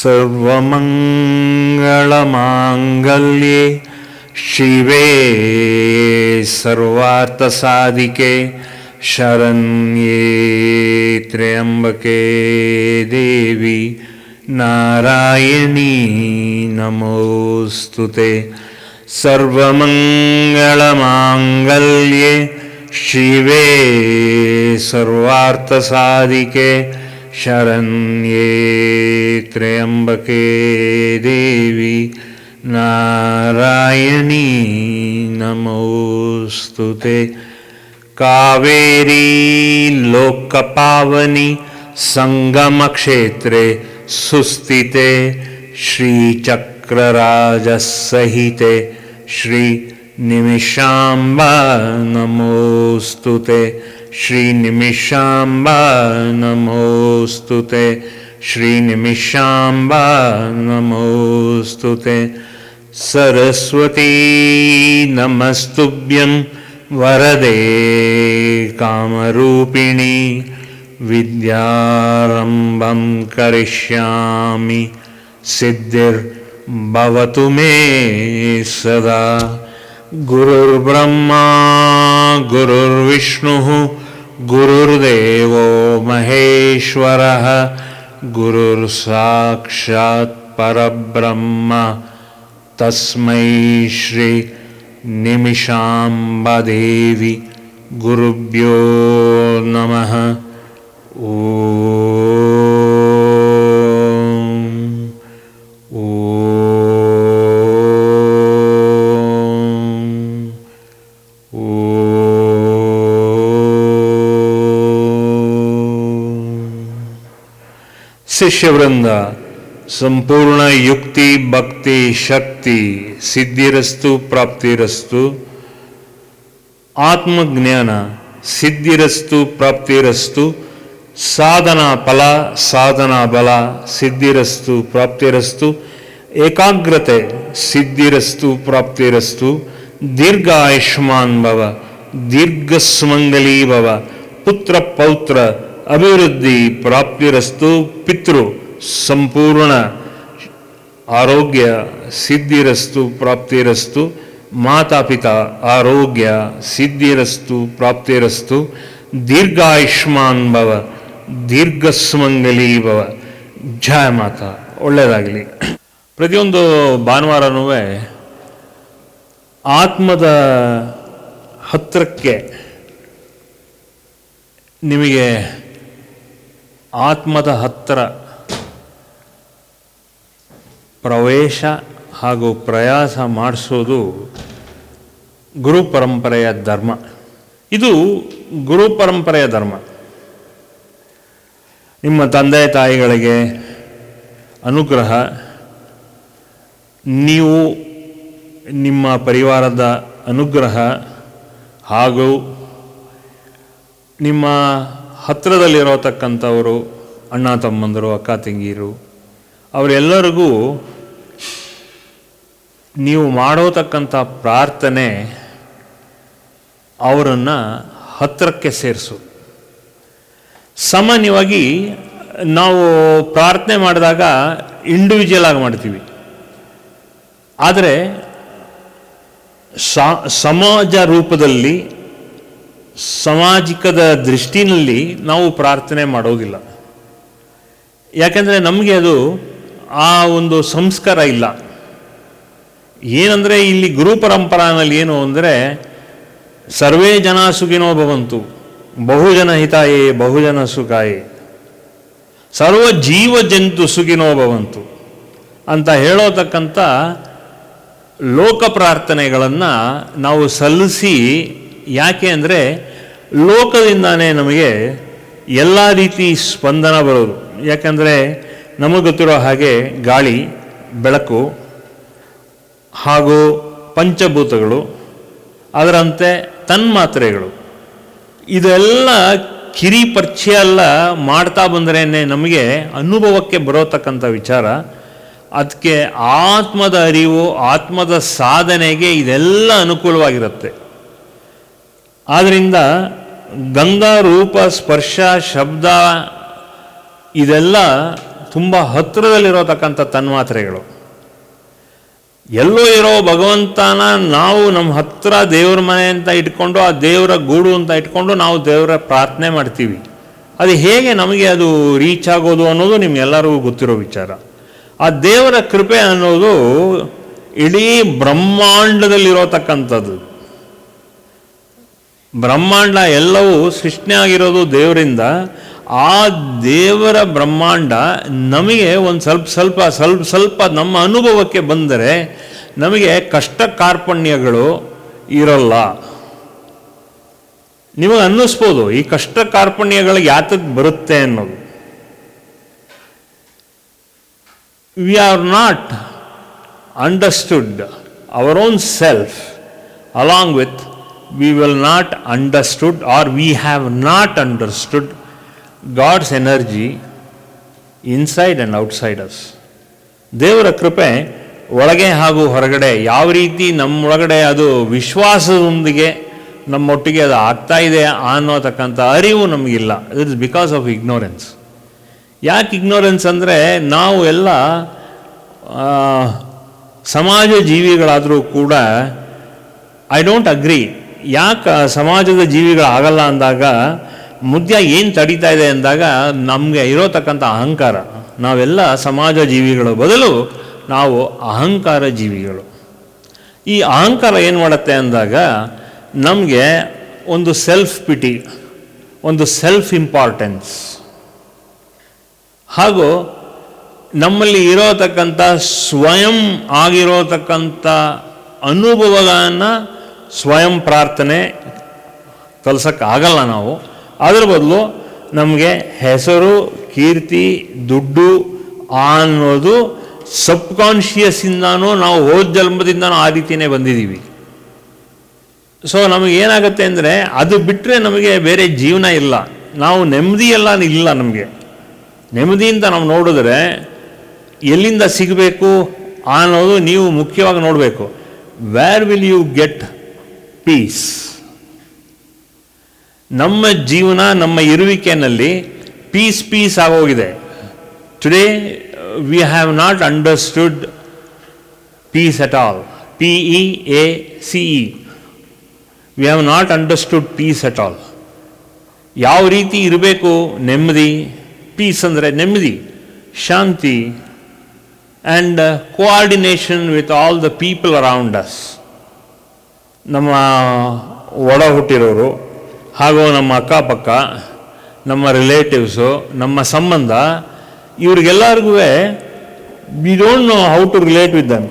सर्वमंगलमांगल्ये शिवे सर्वार्थसाधिके शरण्ये त्र्यंबके देवी नारायणी नमोस्तुते। सर्वमंगलमांगल्ये शिवे सर्वार्थसाधिके शरण्ये त्र्यंबके देवी नारायणी नमोस्तुते। कावेरी लोकपावनी संगमक्षेत्रे सुस्थिते श्रीचक्रराजसहिते श्री निमिषाम्बा नमोस्तुते। श्री निमिषाम्बा नमोस्तुते। श्री निमिषाम्बा नमोस्तुते। सरस्वती नमस्तुभ्यं वरदे कामरूपिणी विद्यारम्भं करिष्यामि सिद्धिर्भवतु मे सदा। गुरुर्ब्रह्मा गुरुर्विष्णुः गुरुर्देवो महेश्वरः गुरुर्साक्षात् परब्रह्म तस्मै श्री निमिषाम्बा देवी गुरुभ्यो नमः। शिष्यवृंद संपूर्ण युक्ति भक्ति शक्ति सिद्धिरस्तु प्राप्तिरस्तु। आत्मज्ञान सिद्धिरस्तु प्राप्तिरस्तु। साधना फल साधना बल सिद्धिरस्तु प्राप्तिरस्तु। एकाग्रते सिद्धिरस्तु प्राप्तिरस्तु। दीर्घ आयुष्मान भव दीर्घ सुमंगली भव। पुत्र पौत्र अभिवृद्धि प्राप्तिरस्तु। पितृ संपूर्ण आरोग्य सिद्धिरस्तु प्राप्तिरस्तु। माता पिता आरोग्य सिद्धिरस्तु प्राप्तिरस्तु। दीर्घ आयुष्मान भव दीर्घ सुमंगली भव। जय माता। ಒಳ್ಳೆಯದಾಗಲಿ। ಪ್ರತಿಯೊಂದು ಭಾನುವಾರನೂ ಆತ್ಮದ ಹತ್ತಿರಕ್ಕೆ ನಿಮಗೆ ಆತ್ಮದ ಹತ್ತಿರ ಪ್ರವೇಶ ಹಾಗೂ ಪ್ರಯಾಸ ಮಾಡಿಸೋದು ಗುರು ಪರಂಪರೆಯ ಧರ್ಮ. ಇದು ಗುರು ಪರಂಪರೆಯ ಧರ್ಮ. ನಿಮ್ಮ ತಂದೆ ತಾಯಿಗಳಿಗೆ ಅನುಗ್ರಹ, ನೀವು ನಿಮ್ಮ ಪರಿವಾರದ ಅನುಗ್ರಹ ಹಾಗೂ ನಿಮ್ಮ ಹತ್ತಿರದಲ್ಲಿರತಕ್ಕಂಥವರು ಅಣ್ಣ ತಮ್ಮಂದರು ಅಕ್ಕ ತಂಗಿಯರು ಅವರೆಲ್ಲರಿಗೂ ನೀವು ಮಾಡೋತಕ್ಕಂಥ ಪ್ರಾರ್ಥನೆ ಅವರನ್ನು ಹತ್ತಿರಕ್ಕೆ ಸೇರಿಸೋದು. ಸಾಮಾನ್ಯವಾಗಿ ನಾವು ಪ್ರಾರ್ಥನೆ ಮಾಡಿದಾಗ ಇಂಡಿವಿಜುವಲ್ ಆಗಿ ಮಾಡ್ತೀವಿ, ಆದರೆ ಸಮಾಜ ರೂಪದಲ್ಲಿ ಸಾಮಾಜಿಕದ ದೃಷ್ಟಿನಲ್ಲಿ ನಾವು ಪ್ರಾರ್ಥನೆ ಮಾಡೋದಿಲ್ಲ. ಯಾಕೆಂದರೆ ನಮಗೆ ಅದು ಆ ಒಂದು ಸಂಸ್ಕಾರ ಇಲ್ಲ. ಏನಂದರೆ ಇಲ್ಲಿ ಗುರು ಪರಂಪರಾನಲ್ಲಿ ಏನು ಅಂದರೆ ಸರ್ವೇ ಜನ ಸುಖಿನೋ ಭವಂತು ಬಹುಜನ ಹಿತಾಯೇ ಬಹುಜನ ಸುಖಾಯೇ ಸರ್ವ ಜೀವ ಜಂತು ಸುಖಿನೋ ಭವಂತು ಅಂತ ಹೇಳೋತಕ್ಕಂಥ ಲೋಕ ಪ್ರಾರ್ಥನೆಗಳನ್ನು ನಾವು ಸಲ್ಲಿಸಿ, ಯಾಕೆ ಅಂದರೆ ಲೋಕದಿಂದಾನೇ ನಮಗೆ ಎಲ್ಲ ರೀತಿ ಸ್ಪಂದನ ಬರೋದು. ಯಾಕೆಂದರೆ ನಮಗೆ ಗೊತ್ತಿರೋ ಹಾಗೆ ಗಾಳಿ, ಬೆಳಕು ಹಾಗೂ ಪಂಚಭೂತಗಳು, ಅದರಂತೆ ತನ್ಮಾತ್ರೆಗಳು, ಇದೆಲ್ಲ ಕಿರಿ ಪರಿಚಯ ಎಲ್ಲ ಮಾಡ್ತಾ ಬಂದ್ರೇ ನಮಗೆ ಅನುಭವಕ್ಕೆ ಬರೋತಕ್ಕಂಥ ವಿಚಾರ. ಅದಕ್ಕೆ ಆತ್ಮದ ಅರಿವು, ಆತ್ಮದ ಸಾಧನೆಗೆ ಇದೆಲ್ಲ ಅನುಕೂಲವಾಗಿರುತ್ತೆ. ಆದ್ದರಿಂದ ಗಂಗಾ ರೂಪ ಸ್ಪರ್ಶ ಶಬ್ದ ಇದೆಲ್ಲ ತುಂಬ ಹತ್ತಿರದಲ್ಲಿರೋತಕ್ಕಂಥ ತನ್ಮಾತ್ರೆಗಳು. ಎಲ್ಲೋ ಇರೋ ಭಗವಂತನ ನಾವು ನಮ್ಮ ಹತ್ತಿರ ದೇವ್ರ ಮನೆ ಅಂತ ಇಟ್ಕೊಂಡು, ಆ ದೇವರ ಗೂಡು ಅಂತ ಇಟ್ಕೊಂಡು ನಾವು ದೇವರ ಪ್ರಾರ್ಥನೆ ಮಾಡ್ತೀವಿ. ಅದು ಹೇಗೆ ನಮಗೆ ಅದು ರೀಚ್ ಆಗೋದು ಅನ್ನೋದು ನಿಮ್ಗೆಲ್ಲರಿಗೂ ಗೊತ್ತಿರೋ ವಿಚಾರ. ಆ ದೇವರ ಕೃಪೆ ಅನ್ನೋದು ಇಡೀ ಬ್ರಹ್ಮಾಂಡದಲ್ಲಿರೋತಕ್ಕಂಥದ್ದು. ಬ್ರಹ್ಮಾಂಡ ಎಲ್ಲವೂ ಸೃಷ್ಟಿ ಆಗಿರೋದು ದೇವರಿಂದ. ಆ ದೇವರ ಬ್ರಹ್ಮಾಂಡ ನಮಗೆ ಒಂದು ಸ್ವಲ್ಪ ನಮ್ಮ ಅನುಭವಕ್ಕೆ ಬಂದರೆ ನಮಗೆ ಕಷ್ಟ ಕಾರ್ಪಣ್ಯಗಳು ಇರಲ್ಲ. ನಿಮಗೆ ಅನ್ನಿಸ್ಬೋದು ಈ ಕಷ್ಟ ಕಾರ್ಪಣ್ಯಗಳು ಯಾತಕ್ಕೆ ಬರುತ್ತೆ ಅನ್ನೋದು. We are not understood our own self, along with we will not understood, or we have not understood God's energy inside and outside us. ದೇವರ ಕೃಪೆ ಒಳಗೆ ಹಾಗೂ ಹೊರಗಡೆ ಯಾವ ರೀತಿ ನಮ್ಮೊಳಗಡೆ ಅದು ವಿಶ್ವಾಸದೊಂದಿಗೆ ನಮ್ಮೊಟ್ಟಿಗೆ ಅದು ಆಗ್ತಾ ಇದೆ ಅನ್ನೋತಕ್ಕಂಥ ಅರಿವು ನಮಗಿಲ್ಲ. It is because of ignorance. ಯಾಕೆ ಇಗ್ನೋರೆನ್ಸ್ ಅಂದರೆ ನಾವು ಎಲ್ಲ ಸಮಾಜ ಜೀವಿಗಳಾದರೂ ಕೂಡ ಐ ಡೋಂಟ್ ಅಗ್ರಿ. ಯಾಕೆ ಸಮಾಜದ ಜೀವಿಗಳಾಗಲ್ಲ ಅಂದಾಗ ಮುದ್ಯ ಏನು ತಡೀತಾ ಇದೆ ಅಂದಾಗ ನಮಗೆ ಇರೋತಕ್ಕಂಥ ಅಹಂಕಾರ. ನಾವೆಲ್ಲ ಸಮಾಜ ಜೀವಿಗಳ ಬದಲು ನಾವು ಅಹಂಕಾರ ಜೀವಿಗಳು. ಈ ಅಹಂಕಾರ ಏನು ಮಾಡುತ್ತೆ ಅಂದಾಗ ನಮಗೆ ಒಂದು ಸೆಲ್ಫ್ ಪಿಟಿ, ಒಂದು ಸೆಲ್ಫ್ ಇಂಪಾರ್ಟೆನ್ಸ್, ಹಾಗೂ ನಮ್ಮಲ್ಲಿ ಇರೋತಕ್ಕಂಥ ಸ್ವಯಂ ಆಗಿರೋತಕ್ಕಂಥ ಅನುಭವಗಳನ್ನು ಸ್ವಯಂ ಪ್ರಾರ್ಥನೆ ಕಲಿಸೋಕ್ಕಾಗಲ್ಲ ನಾವು. ಅದರ ಬದಲು ನಮಗೆ ಹೆಸರು, ಕೀರ್ತಿ, ದುಡ್ಡು ಅನ್ನೋದು ಸಬ್ಕಾನ್ಷಿಯಸ್ಸಿಂದನೂ ನಾವು ಹೋದ ಜನ್ಮದಿಂದನೂ ಆ ರೀತಿಯೇ ಬಂದಿದ್ದೀವಿ. ಸೊ ನಮಗೇನಾಗುತ್ತೆ ಅಂದರೆ ಅದು ಬಿಟ್ಟರೆ ನಮಗೆ ಬೇರೆ ಜೀವನ ಇಲ್ಲ. ನಾವು ನೆಮ್ಮದಿಯೆಲ್ಲ ಇಲ್ಲ. ನಮಗೆ ನೆಮ್ಮದಿಯಿಂದ ನಾವು ನೋಡಿದ್ರೆ ಎಲ್ಲಿಂದ ಸಿಗಬೇಕು ಅನ್ನೋದು ನೀವು ಮುಖ್ಯವಾಗಿ ನೋಡಬೇಕು. Where will you get peace? ನಮ್ಮ ಜೀವನ, ನಮ್ಮ ಇರುವಿಕೆಯಲ್ಲಿ ಪೀಸ್ ಆಗೋಗಿದೆ. Today we have not understood peace at all. PEACE. We have not understood peace at all. ಯಾವ ರೀತಿ ಇರಬೇಕು ನೆಮ್ಮದಿ. ಪೀಸ್ ಅಂದರೆ ನೆಮ್ಮದಿ, ಶಾಂತಿ, and coordination with all the people around us. ನಮ್ಮ ಒಡ ಹುಟ್ಟಿರೋರು ಹಾಗೂ ನಮ್ಮ ಅಕ್ಕಪಕ್ಕ, ನಮ್ಮ ರಿಲೇಟಿವ್ಸು, ನಮ್ಮ ಸಂಬಂಧ, ಇವ್ರಿಗೆಲ್ಲರಿಗೂ we don't know how to relate with them.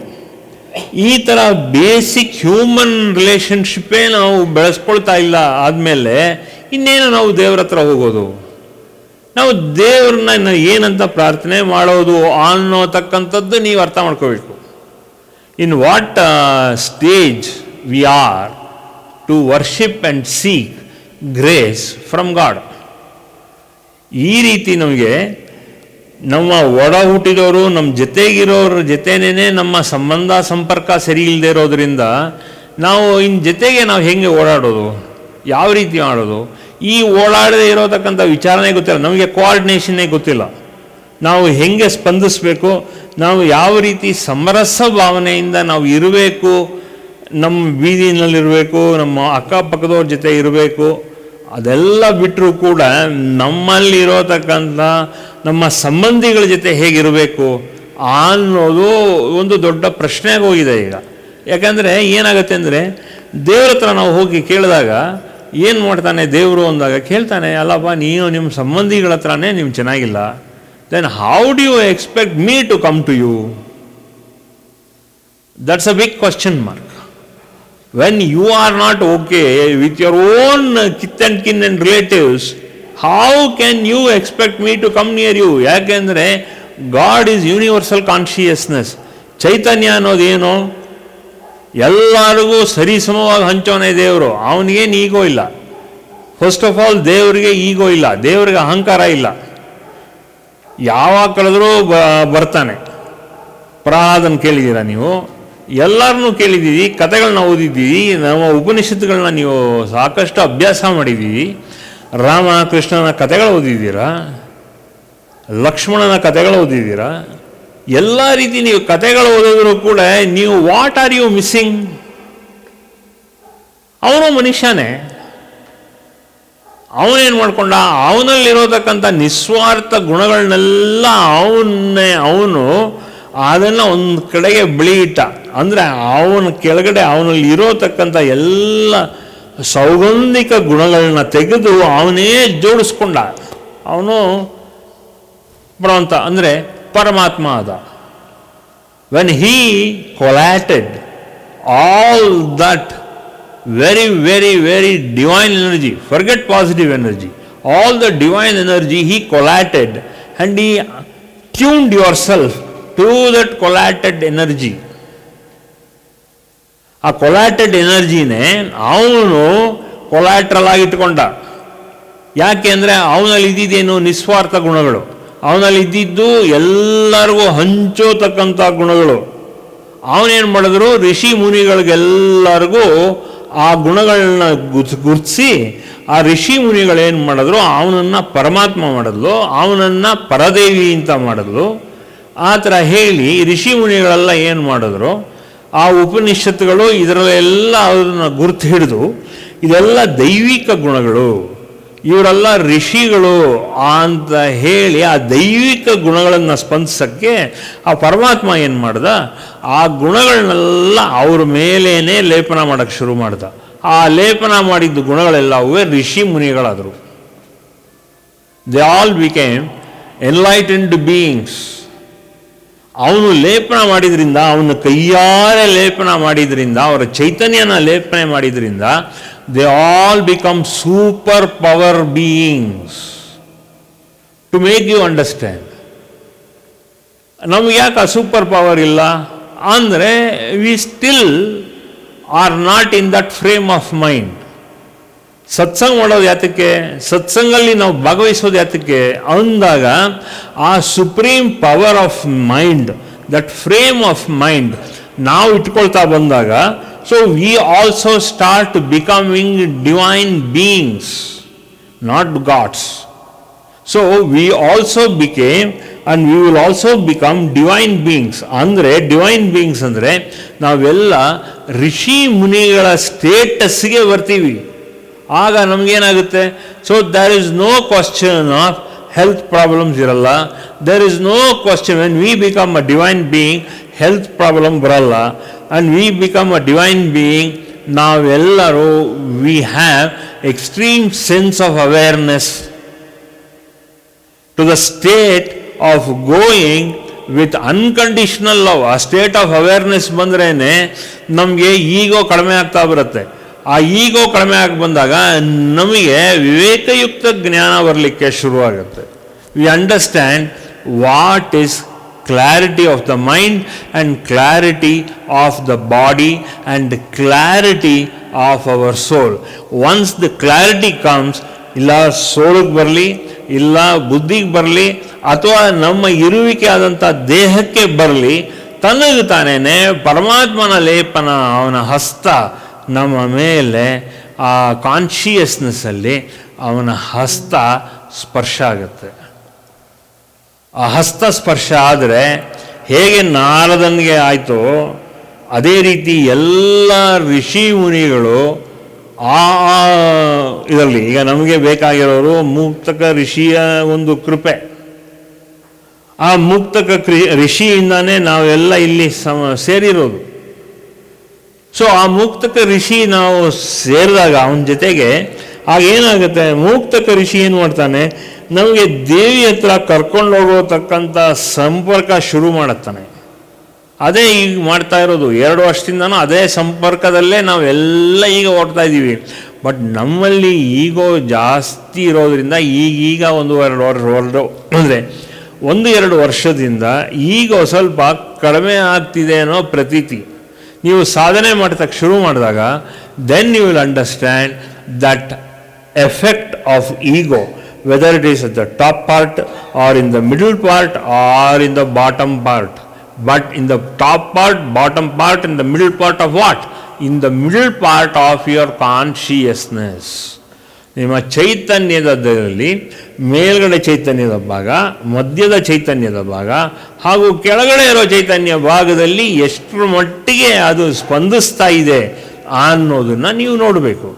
ಈ ಥರ ಬೇಸಿಕ್ ಹ್ಯೂಮನ್ ರಿಲೇಷನ್ಶಿಪ್ಪೇ ನಾವು ಬೆಳೆಸ್ಕೊಳ್ತಾ ಇಲ್ಲ ಆದಮೇಲೆ ಇನ್ನೇನು ನಾವು ದೇವ್ರ ಹತ್ರ ಹೋಗೋದು? ನಾವು ದೇವ್ರನ್ನ ಏನಂತ ಪ್ರಾರ್ಥನೆ ಮಾಡೋದು ಅನ್ನೋತಕ್ಕಂಥದ್ದು ನೀವು ಅರ್ಥ ಮಾಡ್ಕೋಬೇಕು. In what stage we are to worship and seek grace from God. ಈ ರೀತಿ ನಮಗೆ ನಮ್ಮ ಒಡ ಹುಟ್ಟಿದವರು, ನಮ್ಮ ಜೊತೆಗಿರೋರ ಜೊತೆನೇ ನಮ್ಮ ಸಂಬಂಧ ಸಂಪರ್ಕ ಸರಿ ಇಲ್ಲದೆ ಇರೋದ್ರಿಂದ ನಾವು ಇನ್ನು ಜೊತೆಗೆ ನಾವು ಹೆಂಗೆ ಓಡಾಡೋದು, ಯಾವ ರೀತಿ ಮಾಡೋದು, ಈ ಓಡಾಡದೇ ಇರೋತಕ್ಕಂಥ ವಿಚಾರನೇ ಗೊತ್ತಿಲ್ಲ. ನಮಗೆ ಕೋಆರ್ಡಿನೇಷನ್ನೇ ಗೊತ್ತಿಲ್ಲ. ನಾವು ಹೆಂಗೆ ಸ್ಪಂದಿಸಬೇಕು, ನಾವು ಯಾವ ರೀತಿ ಸಮರಸ ಭಾವನೆಯಿಂದ ನಾವು ಇರಬೇಕು, ನಮ್ಮ ಬೀದಿನಲ್ಲಿರಬೇಕು, ನಮ್ಮ ಅಕ್ಕಪಕ್ಕದವ್ರ ಜೊತೆ ಇರಬೇಕು. ಅದೆಲ್ಲ ಬಿಟ್ಟರೂ ಕೂಡ ನಮ್ಮಲ್ಲಿರೋತಕ್ಕಂಥ ನಮ್ಮ ಸಂಬಂಧಿಗಳ ಜೊತೆ ಹೇಗಿರಬೇಕು ಅನ್ನೋದು ಒಂದು ದೊಡ್ಡ ಪ್ರಶ್ನೆ ಆಗೋಗಿದೆ ಈಗ. ಯಾಕಂದರೆ ಏನಾಗುತ್ತೆ ಅಂದರೆ ದೇವ್ರ ಹತ್ರ ನಾವು ಹೋಗಿ ಕೇಳಿದಾಗ ಏನು ಮಾಡ್ತಾನೆ ದೇವರು ಅಂದಾಗ ಕೇಳ್ತಾನೆ, ಅಲ್ಲಪ್ಪ ನೀನು ನಿಮ್ಮ ಸಂಬಂಧಿಗಳ ಹತ್ರನೇ ನೀವು ಚೆನ್ನಾಗಿಲ್ಲ, then how do you expect me to come to you? That's a big question mark. When you are not okay with your own kith and kin and relatives, how can you expect me to come near you? ಯಾಕೆಂದರೆ god is universal consciousness. ಚೈತನ್ಯ ಅನ್ನೋದೇನು? ಎಲ್ಲರಿಗೂ ಸರಿಸಮವಾಗಿ ಹಂಚೋನೆ ದೇವರು. ಅವನಿಗೇನು ಈಗೋ ಇಲ್ಲ. First of all ದೇವರಿಗೆ ಈಗೋ ಇಲ್ಲ, ದೇವರಿಗೆ ಅಹಂಕಾರ ಇಲ್ಲ. ಯಾವಾಗ ಕಳೆದ್ರೂ ಬರ್ತಾನೆ. ಪ್ರಹ್ಲಾದನ್ ಕೇಳಿದ್ದೀರಾ ನೀವು? ಎಲ್ಲರನ್ನೂ ಕೇಳಿದ್ದೀವಿ, ಕಥೆಗಳನ್ನ ಓದಿದ್ದೀವಿ, ನಮ್ಮ ಉಪನಿಷತ್ತುಗಳನ್ನ ನೀವು ಸಾಕಷ್ಟು ಅಭ್ಯಾಸ ಮಾಡಿದ್ದೀವಿ. ರಾಮ ಕೃಷ್ಣನ ಕಥೆಗಳು ಓದಿದ್ದೀರಾ? ಲಕ್ಷ್ಮಣನ ಕಥೆಗಳು ಓದಿದ್ದೀರಾ? ಎಲ್ಲ ರೀತಿ ನೀವು ಕಥೆಗಳು ಓದಿದ್ರು ಕೂಡ ನೀವು ವಾಟ್ ಆರ್ ಯು ಮಿಸ್ಸಿಂಗ್? ಅವನು ಮನುಷ್ಯನೇ. ಅವನೇನು ಮಾಡ್ಕೊಂಡ? ಅವನಲ್ಲಿರೋತಕ್ಕಂಥ ನಿಸ್ವಾರ್ಥ ಗುಣಗಳನ್ನೆಲ್ಲ ಅವನು ಅದನ್ನು ಒಂದು ಕಡೆಗೆ ಬೆಳೆಯಿಟ್ಟ. ಅಂದರೆ ಅವನ ಕೆಳಗಡೆ ಅವನಲ್ಲಿ ಇರೋತಕ್ಕಂಥ ಎಲ್ಲ ಸೌಗಂಧಿಕ ಗುಣಗಳನ್ನ ತೆಗೆದು ಅವನೇ ಜೋಡಿಸ್ಕೊಂಡ. ಅವನು ಭಗವಂತ ಅಂದರೆ ಪರಮಾತ್ಮ ಆದ. When he collated all that very, very, very divine energy, forget positive energy, all the divine energy he collated and he tuned yourself to that collated energy. ಆ ಕೊಲ್ಯಾಟೆಡ್ ಎನರ್ಜಿನೇ ಅವನು ಕೊಲ್ಯಾಟ್ರಲ್ ಆಗಿ ಇಟ್ಕೊಂಡ. ಯಾಕೆ ಅಂದರೆ ಅವನಲ್ಲಿ ಇದ್ದಿದ್ದೇನು? ನಿಸ್ವಾರ್ಥ ಗುಣಗಳು. ಅವನಲ್ಲಿ ಇದ್ದಿದ್ದು ಎಲ್ಲರಿಗೂ ಹಂಚೋತಕ್ಕಂಥ ಗುಣಗಳು. ಅವನೇನು ಮಾಡಿದ್ರು? ಋಷಿ ಮುನಿಗಳಿಗೆಲ್ಲರಿಗೂ ಆ ಗುಣಗಳನ್ನ ಗುರ್ತಿಸಿ ಆ ಋಷಿ ಮುನಿಗಳೇನು ಮಾಡಿದ್ರು? ಅವನನ್ನು ಪರಮಾತ್ಮ ಮಾಡಿದ್ಲು, ಅವನನ್ನು ಪರದೇವಿ ಅಂತ ಮಾಡಿದ್ಲು. ಆ ಥರ ಹೇಳಿ ಋಷಿ ಮುನಿಗಳೆಲ್ಲ ಏನು ಮಾಡಿದ್ರು? ಆ ಉಪನಿಷತ್ತುಗಳು ಇದರಲ್ಲೆಲ್ಲ ಅದನ್ನು ಗುರ್ತು ಹಿಡಿದು ಇದೆಲ್ಲ ದೈವಿಕ ಗುಣಗಳು, ಇವರೆಲ್ಲ ಋಷಿಗಳು ಅಂತ ಹೇಳಿ ಆ ದೈವಿಕ ಗುಣಗಳನ್ನು ಸ್ಪಂದಿಸೋಕ್ಕೆ ಆ ಪರಮಾತ್ಮ ಏನು ಮಾಡ್ದ? ಆ ಗುಣಗಳನ್ನೆಲ್ಲ ಅವ್ರ ಮೇಲೇನೆ ಲೇಪನ ಮಾಡೋಕ್ಕೆ ಶುರು ಮಾಡ್ದ. ಆ ಲೇಪನ ಮಾಡಿದ್ದು ಗುಣಗಳೆಲ್ಲವೇ ಋಷಿ ಮುನಿಗಳಾದರು. They all became enlightened beings. ಅವನು ಲೇಪನ ಮಾಡಿದ್ರಿಂದ, ಅವನ ಕೈಯಾರೆ ಲೇಪನ ಮಾಡಿದ್ರಿಂದ, ಅವರ ಚೈತನ್ಯನ ಲೇಪನೆ ಮಾಡಿದ್ರಿಂದ they all become super power beings. To make you understand, ನಮ್ಗೆ ಯಾಕೆ ಆ ಸೂಪರ್ ಪವರ್ ಇಲ್ಲ ಅಂದರೆ we still are not in that frame of mind. ಸತ್ಸಂಗ ಮಾಡೋದು ಯಾತಕ್ಕೆ? ಸತ್ಸಂಗಲ್ಲಿ ನಾವು ಭಾಗವಹಿಸೋದು ಯಾತಕ್ಕೆ ಅಂದಾಗ ಆ supreme power of mind, that frame of mind ನಾವು ಇಟ್ಕೊಳ್ತಾ ಬಂದಾಗ, so we also start becoming divine beings, not gods. So we also became and we will also become divine beings. ಅಂದರೆ ಡಿವೈನ್ ಬೀಯಿಂಗ್ಸ್ ಅಂದರೆ ನಾವೆಲ್ಲ ಋಷಿ ಮುನಿಗಳ ಸ್ಟೇಟಸ್ಗೆ ಬರ್ತೀವಿ. ಆಗ ನಮಗೇನಾಗುತ್ತೆ? So there is no question of health problems ಇರಲ್ಲ. There is no question. When we become a divine being health problem ಬರಲ್ಲ. and we become a divine being, ನಾವೆಲ್ಲರೂ we have extreme sense of awareness to the state of going with unconditional love. ಆ state of awareness ಬಂದ್ರೇನೆ ನಮಗೆ ಈಗೋ ಕಡಿಮೆ ಆಗ್ತಾ ಬರುತ್ತೆ. ಆ ಈಗೋ ಕಡಿಮೆ ಆಗಿ ಬಂದಾಗ ನಮಗೆ ವಿವೇಕಯುಕ್ತ ಜ್ಞಾನ ಬರಲಿಕ್ಕೆ ಶುರುವಾಗುತ್ತೆ. We understand what is clarity of the mind and clarity of the body and clarity of our soul. Once the clarity comes, ಇಲ್ಲ ಸೋಲಿಗೆ ಬರಲಿ, ಇಲ್ಲ ಬುದ್ಧಿಗೆ ಬರಲಿ, ಅಥವಾ ನಮ್ಮ ಇರುವಿಕೆ ಆದಂಥ ದೇಹಕ್ಕೆ ಬರಲಿ, ತನಗೆ ತಾನೇನೆ ಪರಮಾತ್ಮನ ಲೇಪನ, ಅವನ ಹಸ್ತ ನಮ್ಮ ಮೇಲೆ, ಆ ಕಾನ್ಷಿಯಸ್ನೆಸ್ಸಲ್ಲಿ ಅವನ ಹಸ್ತ ಸ್ಪರ್ಶ ಆಗುತ್ತೆ. ಆ ಹಸ್ತ ಸ್ಪರ್ಶ ಆದರೆ ಹೇಗೆ ನಾರದನಿಗೆ ಆಯಿತೋ ಅದೇ ರೀತಿ ಎಲ್ಲ ಋಷಿ ಮುನಿಗಳು ಆ ಇದರಲ್ಲಿ ಈಗ ನಮಗೆ ಬೇಕಾಗಿರೋರು ಮುಕ್ತಕ ಋಷಿಯ ಒಂದು ಕೃಪೆ. ಆ ಮುಕ್ತಕ ಋಷಿಯಿಂದಾನೇ ನಾವೆಲ್ಲ ಇಲ್ಲಿ ಸೇರಿರೋದು. ಸೊ ಆ ಮುಕ್ತಕ ಋಷಿ ನಾವು ಸೇರಿದಾಗ ಅವನ ಜೊತೆಗೆ ಆಗೇನಾಗುತ್ತೆ? ಮುಕ್ತಕ ಋಷಿ ಏನು ಮಾಡ್ತಾನೆ? ನಮಗೆ ದೇವಿ ಹತ್ರ ಕರ್ಕೊಂಡು ಹೋಗೋತಕ್ಕಂಥ ಸಂಪರ್ಕ ಶುರು ಮಾಡುತ್ತಾನೆ. ಅದೇ ಈಗ ಮಾಡ್ತಾ ಇರೋದು. 2 ವರ್ಷದಿಂದನೂ ಅದೇ ಸಂಪರ್ಕದಲ್ಲೇ ನಾವೆಲ್ಲ ಈಗ ಓಡ್ತಾ ಇದ್ದೀವಿ. ಬಟ್ ನಮ್ಮಲ್ಲಿ ಈಗೋ ಜಾಸ್ತಿ ಇರೋದ್ರಿಂದ ಈಗೀಗ 1-2 ಅಂದರೆ 1-2 ವರ್ಷದಿಂದ ಈಗ ಸ್ವಲ್ಪ ಕಡಿಮೆ ಆಗ್ತಿದೆ ಅನ್ನೋ ಪ್ರತೀತಿ. ನೀವು ಸಾಧನೆ ಮಾಡ್ತಕ್ಕೆ ಶುರು ಮಾಡಿದಾಗ then you will understand that effect of ego, whether it is at the top part or in the middle part or in the bottom part. But in the top part, bottom part, in the middle part of what? In the middle part of your consciousness. ನಿಮ್ಮ ಚೈತನ್ಯದಲ್ಲಿ ಮೇಲ್ಗಡೆ ಚೈತನ್ಯದ ಭಾಗ, ಮಧ್ಯದ ಚೈತನ್ಯದ ಭಾಗ ಹಾಗೂ ಕೆಳಗಡೆ ಇರೋ ಚೈತನ್ಯ ಭಾಗದಲ್ಲಿ ಎಷ್ಟರ ಮಟ್ಟಿಗೆ ಅದು ಸ್ಪಂದಿಸ್ತಾ ಇದೆ ಅನ್ನೋದನ್ನು ನೀವು ನೋಡಬೇಕು.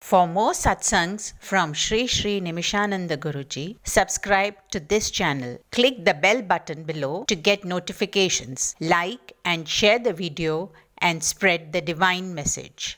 For more satsangs from Sri Sri Nimishananda Guruji, subscribe to this channel. Click the bell button below to get notifications. Like and share the video and spread the divine message.